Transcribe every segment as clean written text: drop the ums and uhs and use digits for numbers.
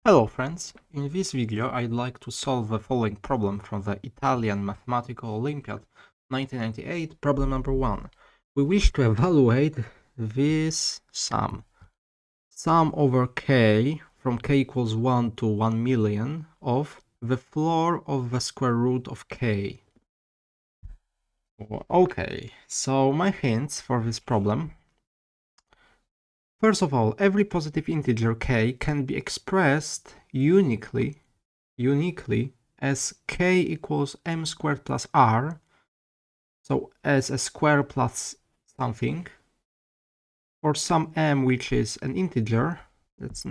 Hello friends, in this video I'd like to solve the following problem from the Italian Mathematical Olympiad 1998, problem number 1. We wish to evaluate this sum over k from k equals 1 to 1 million of the floor of the square root of k. Okay, so my hints for this problem. First of all, every positive integer k can be expressed uniquely as k equals m squared plus r, so as a square plus something, or some m which is an integer. Let's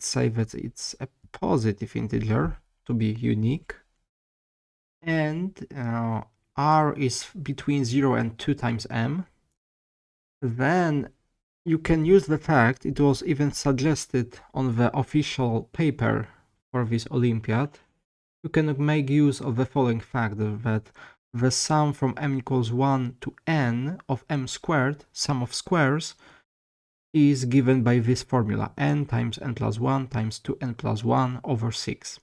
say that it's a positive integer to be unique, and r is between 0 and 2 times m. Then you can use the fact it was even suggested on the official paper for this Olympiad. You can make use of the following fact that the sum from m equals 1 to n of m squared, sum of squares, is given by this formula, n times n plus 1 times 2n plus 1 over 6.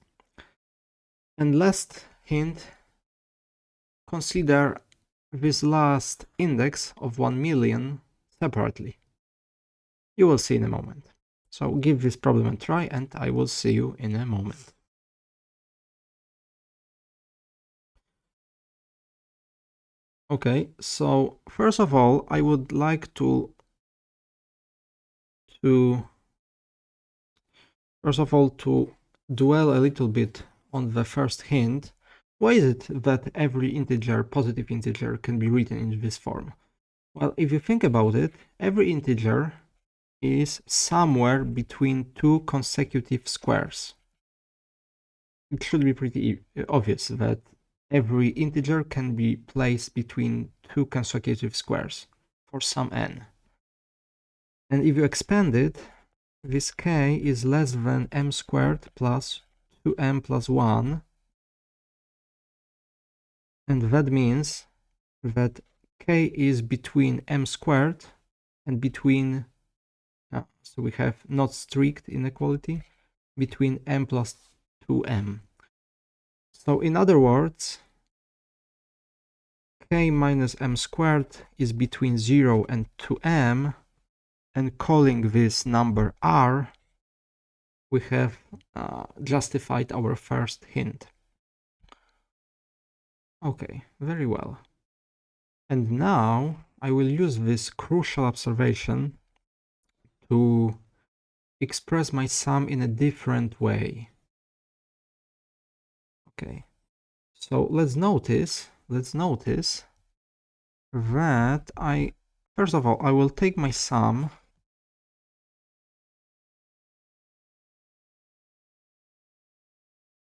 And last hint, consider this last index of 1 million separately. You will see in a moment. So give this problem a try and I will see you in a moment. Okay, so first of all, I would like to dwell a little bit on the first hint. Why is it that every integer, positive integer, can be written in this form? Well, if you think about it, every integer is somewhere between two consecutive squares. It should be pretty obvious that every integer can be placed between two consecutive squares for some n. And if you expand it, this k is less than m squared plus 2m plus 1. And that means that k is between m squared and between, so we have not strict inequality, between m plus 2m. So in other words, k minus m squared is between 0 and 2m, and calling this number r, we have justified our first hint. Okay, very well. And now I will use this crucial observation to express my sum in a different way. Okay, so let's notice that first of all, I will take my sum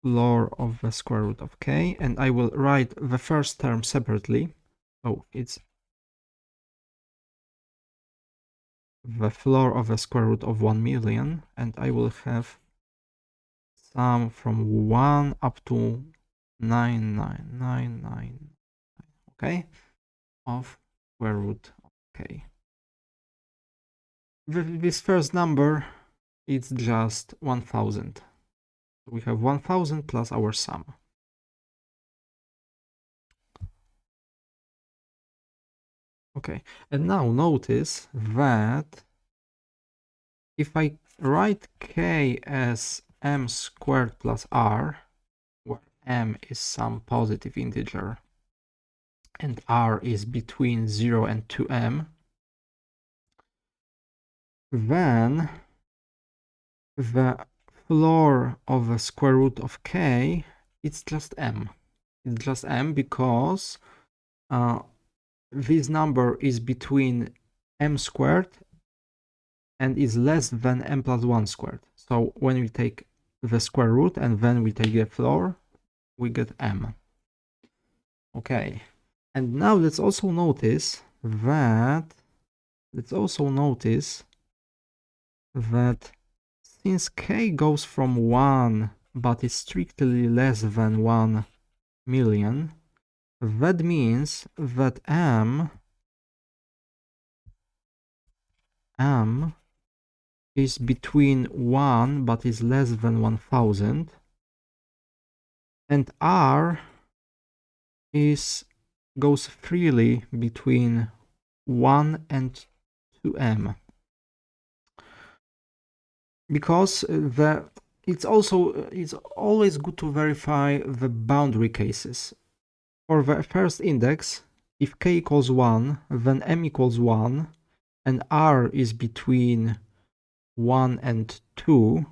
floor of the square root of k, and I will write the first term separately. So it's the floor of the square root of 1 million, and I will have sum from 1 up to 99999, okay, of square root of k. This first number, it's just 1000. We have 1000 plus our sum. Okay, and now notice that if I write k as m squared plus r, where m is some positive integer and r is between 0 and 2m, then the floor of the square root of k, it's just m. It's just m because this number is between m squared and is less than m plus 1 squared. So when we take the square root and then we take the floor, we get m. Okay, and now let's also notice that since k goes from 1 but is strictly less than 1 million, that means that m is between 1 but is less than 1000, and R goes freely between 1 and 2m, because it's always good to verify the boundary cases. For the first index, if k equals 1, then m equals 1, and R is between 1 and 2,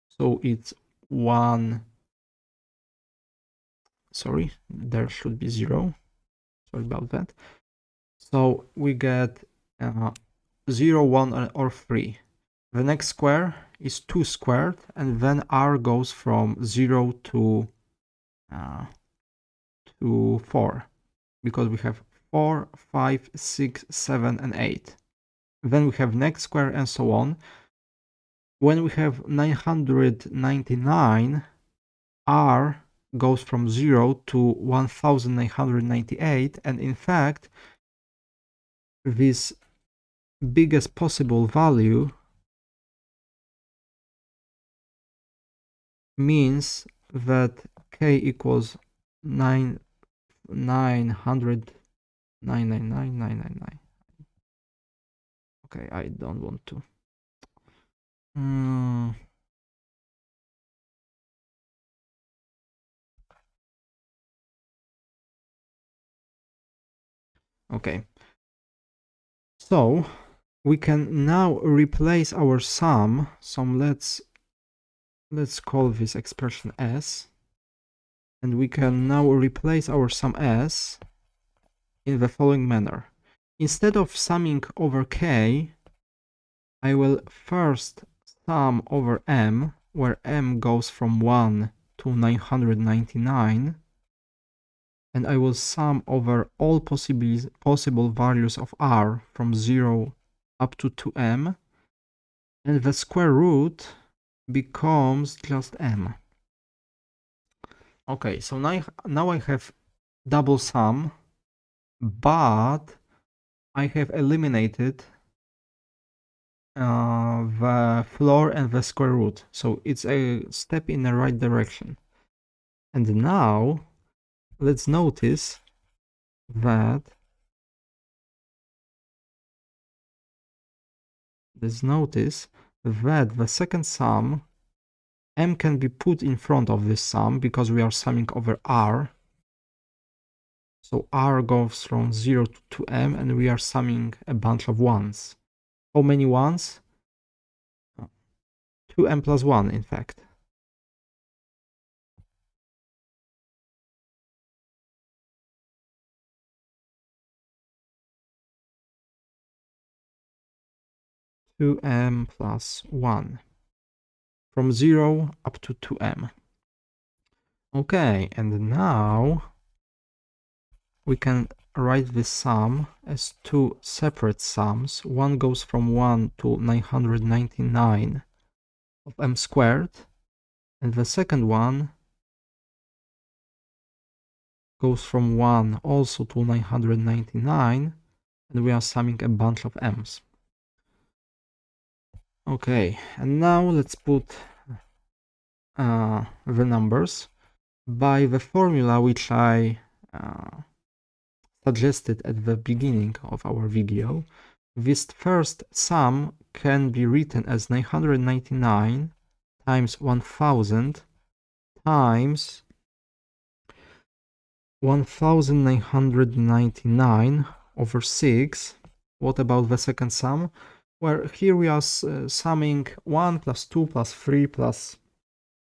so it's 1, sorry, there should be 0, sorry about that. So we get 0, 1, or 3. The next square is 2 squared, and then R goes from 0 to 4, because we have 4, 5, 6, 7, and 8. Then we have next square and so on. When we have 999, R goes from 0 to 1998, and in fact, this biggest possible value means that k equals 999. Okay, I don't want to. Okay. So we can now replace our sum. So let's call this expression S. And we can now replace our sum S in the following manner. Instead of summing over k, I will first sum over m, where m goes from 1 to 999, and I will sum over all possible values of R from 0 up to 2m, and the square root becomes just m. Okay, so now I have double sum, but I have eliminated the floor and the square root, so it's a step in the right direction. And now let's notice that the second sum, m can be put in front of this sum because we are summing over R. So R goes from 0 to 2m, and we are summing a bunch of ones. How many ones? 2m plus 1, in fact. Two m plus 1. From 0 up to 2m. Okay, and now we can write this sum as two separate sums. One goes from 1 to 999 of m squared, and the second one goes from 1 also to 999, and we are summing a bunch of m's. Okay, and now let's put the numbers by the formula which I suggested at the beginning of our video. This first sum can be written as 999 times 1000 times 1999 over 6. What about the second sum? Where here we are summing 1 plus 2 plus 3 plus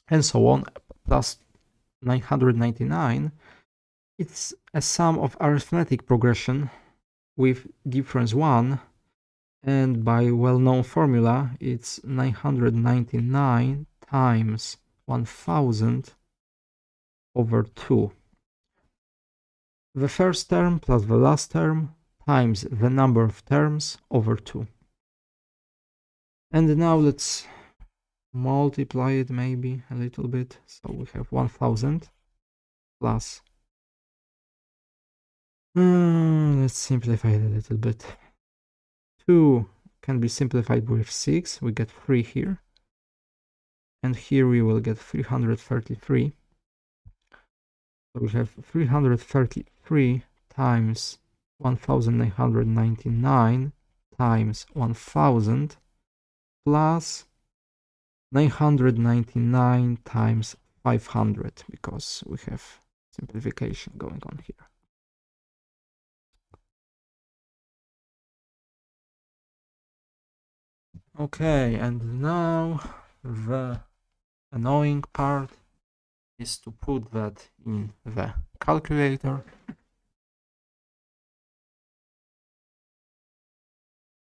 and so on, plus 999. It's a sum of arithmetic progression with difference 1, and by well-known formula, it's 999 times 1000 over 2. The first term plus the last term times the number of terms over 2. And now let's multiply it maybe a little bit. So we have 1000 plus, let's simplify it a little bit, 2k can be simplified with 6. We get 3 here. And here we will get 333. So we have 333 times 1999 times 1000 plus 999 times 500, because we have simplification going on here. Okay, and now the annoying part is to put that in the calculator.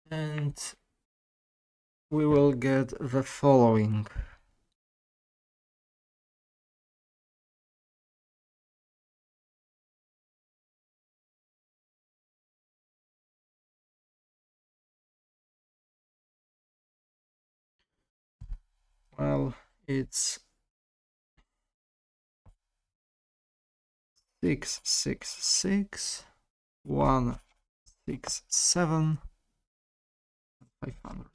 And we will get the following. Well, it's 666 167 500,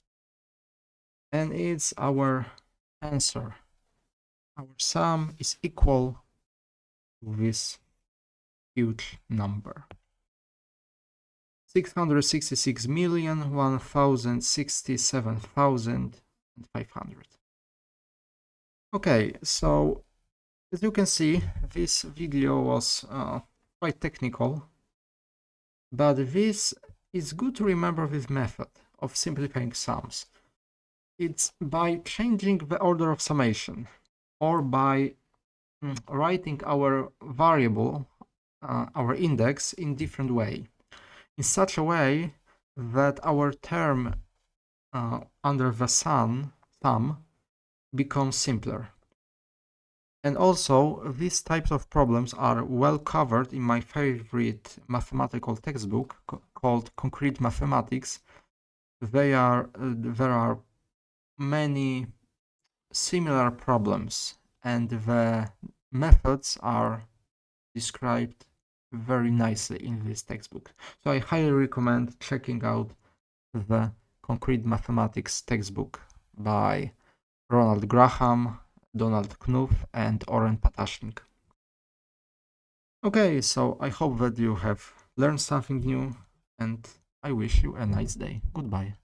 and it's our answer. Our sum is equal to this huge number. 666,167,500. Okay, so as you can see, this video was quite technical, but this is good to remember this method of simplifying sums. It's by changing the order of summation, or by writing our variable, our index, in different way, in such a way that our term under the sum becomes simpler. And also, these types of problems are well covered in my favorite mathematical textbook called Concrete Mathematics. There are many similar problems, and the methods are described very nicely in this textbook. So I highly recommend checking out the Concrete Mathematics textbook by Ronald Graham, Donald Knuth, and Oren Patashnik. Okay, so I hope that you have learned something new, and I wish you a nice day. Goodbye.